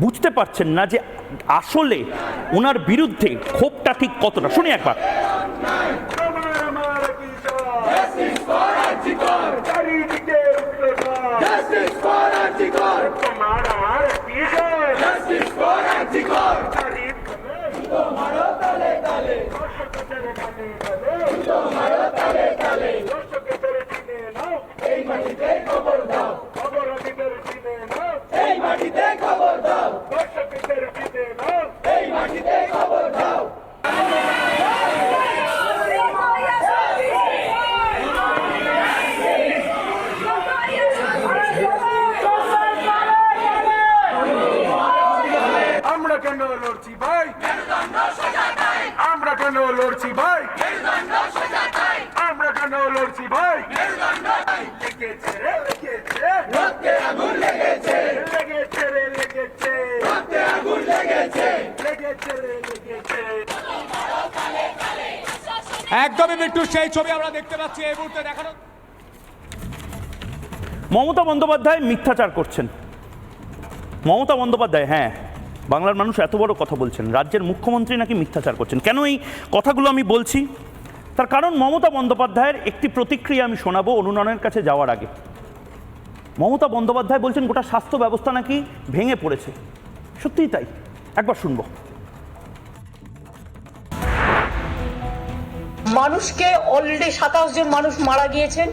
বুঝতে পারছেন না যে আসলে ওনার বিরুদ্ধে ক্ষোভটা ঠিক কতটা। শুনি একবার। আমরা কেন লড়ছি ভাই, আমরা কেন লড়ছি ভাই, আমরা কেন লড়ছি ভাই, লেগেছে রে লেগেছে, রক্তে আগুন লেগেছে, লেগেছে রে লেগেছে, রক্তে আগুন লেগেছে, লেগেছে রে লেগেছে। একদমই মৃত্যু সেই ছবি আমরা দেখতে পাচ্ছি এই মুহূর্তে দেখানো। মমতা বন্দ্যোপাধ্যায় মিথ্যাচার করছেন। মমতা বন্দ্যোপাধ্যায়, হ্যাঁ, বাংলার মানুষ এত বড় কথা বলছেন, রাজ্যের মুখ্যমন্ত্রী নাকি মিথ্যাচার করছেন। কেন এই কথাগুলো আমি বলছি? তার কারণ মমতা বন্দ্যোপাধ্যায়ের একটি প্রতিক্রিয়া আমি শোনাবো অনুনয়নের কাছে যাওয়ার আগে। মমতা বন্দ্যোপাধ্যায় বলছেন গোটা স্বাস্থ্য ব্যবস্থা নাকি ভেঙে পড়েছে। সত্যিই তাই, একবার শুনবো। মানুষকে অলরেডি 27 জন মানুষ মারা গিয়েছেন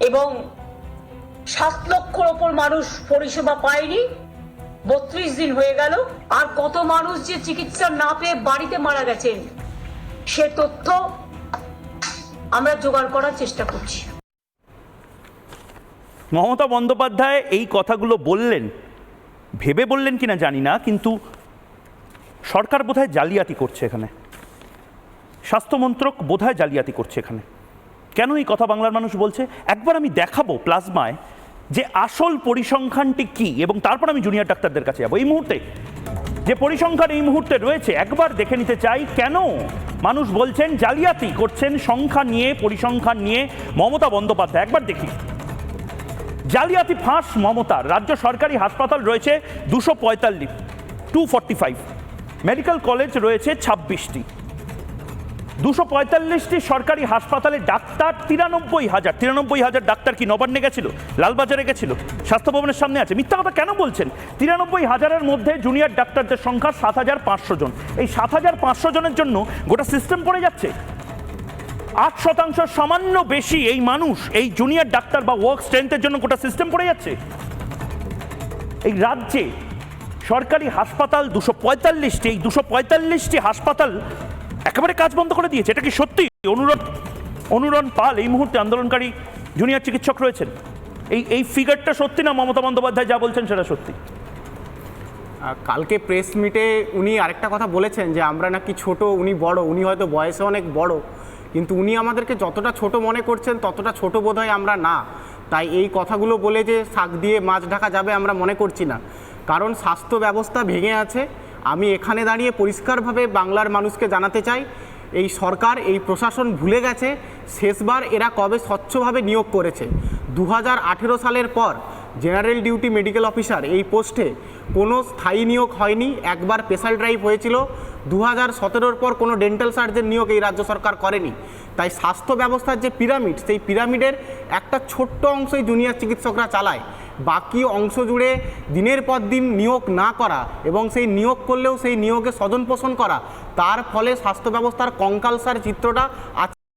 এবং 7 লক্ষর ওপর মানুষ পরিষেবা পায়নি। 32 দিন হয়ে গেল। আর কত মানুষ যে চিকিৎসা না পেয়ে বাড়িতে মারা গেছেন সে তথ্য আমরা জোগাড় করার চেষ্টা করছি। মমতা বন্দ্যোপাধ্যায় এই কথাগুলো বললেন, ভেবে বললেন কিনা জানি না, কিন্তু সরকার বোধহয় জালিয়াতি করছে এখানে, স্বাস্থ্যমন্ত্রক বোধহয় জালিয়াতি করছে এখানে। কেন এই কথা বাংলার মানুষ বলছে? একবার আমি দেখাবো প্লাজমায় যে আসল পরিসংখ্যানটি কি, এবং তারপর আমি জুনিয়র ডাক্তারদের কাছে যাবো। এই মুহূর্তে যে পরিসংখ্যান এই মুহূর্তে রয়েছে একবার দেখে নিতে চাই, কেন মানুষ বলছেন জালিয়াতি করছেন সংখ্যা নিয়ে, পরিসংখ্যান নিয়ে মমতা বন্দ্যোপাধ্যায়। একবার দেখি। জালিয়াতি ফাঁস মমতার। রাজ্য সরকারি হাসপাতাল রয়েছে 245, মেডিকেল কলেজ রয়েছে 26টি, 245টি সরকারি হাসপাতালে ডাক্তার 93,000 ডাক্তার কি নবান্নে গেছিল, লালবাজারে গেছিল, স্বাস্থ্য ভবনের সামনে আছে? মিথ্যা কথা কেন বলছেন? 93,000-এর মধ্যে জুনিয়র ডাক্তারদের সংখ্যা 7,500 জন। এই 7,500 জনের জন্য গোটা সিস্টেম পড়ে যাচ্ছে। 8% সামান্য বেশি এই মানুষ, এই জুনিয়র ডাক্তার বা ওয়ার্ক স্ট্রেংথের জন্য গোটা সিস্টেম পড়ে যাচ্ছে। এই রাজ্যে সরকারি হাসপাতাল 245টি, এই 245টি হাসপাতাল একেবারে কাজ বন্ধ করে দিয়েছে। এটা কি সত্যি? অনুরণ পাল এই মুহূর্তে আন্দোলনকারী জুনিয়র চিকিৎসক রয়েছেন। এই ফিগারটা সত্যি না মমতা বন্দ্যোপাধ্যায় যা বলছেন সেটা সত্যি? কালকে প্রেস মিটে উনি আরেকটা কথা বলেছেন যে আমরা নাকি ছোট, উনি বড়। উনি হয়তো বয়সে অনেক বড়, কিন্তু উনি আমাদেরকে যতটা ছোট মনে করছেন ততটা ছোট বোধহয় আমরা না। তাই এই কথাগুলো বলে যে শাক দিয়ে মাছ ঢাকা যাবে আমরা মনে করছি না, কারণ স্বাস্থ্য ব্যবস্থা ভেঙে আছে। আমি এখানে দাঁড়িয়ে পরিষ্কারভাবে বাংলার মানুষকে জানাতে চাই, এই সরকার, এই প্রশাসন ভুলে গেছে শেষবার এরা কবে স্বচ্ছভাবে নিয়োগ করেছে। 2018 সালের পর জেনারেল ডিউটি মেডিকেল অফিসার এই পোস্টে কোনো স্থায়ী নিয়োগ হয়নি। একবার স্পেশাল ড্রাইভ হয়েছিল। 2017-র পর কোনো ডেন্টাল সার্জন নিয়োগ এই রাজ্য সরকার করেনি। তাই স্বাস্থ্য ব্যবস্থার যে পিরামিড, সেই পিরামিডের একটা ছোট্ট অংশই জুনিয়র চিকিৎসকরা চালায়। বাকি অংশ জুড়ে দিনের পর দিন নিয়োগ না করা এবং সেই নিয়োগ করলেও সেই নিয়োগে স্বজন পোষণ করা, তার ফলে স্বাস্থ্য ব্যবস্থার কঙ্কালসার চিত্রটা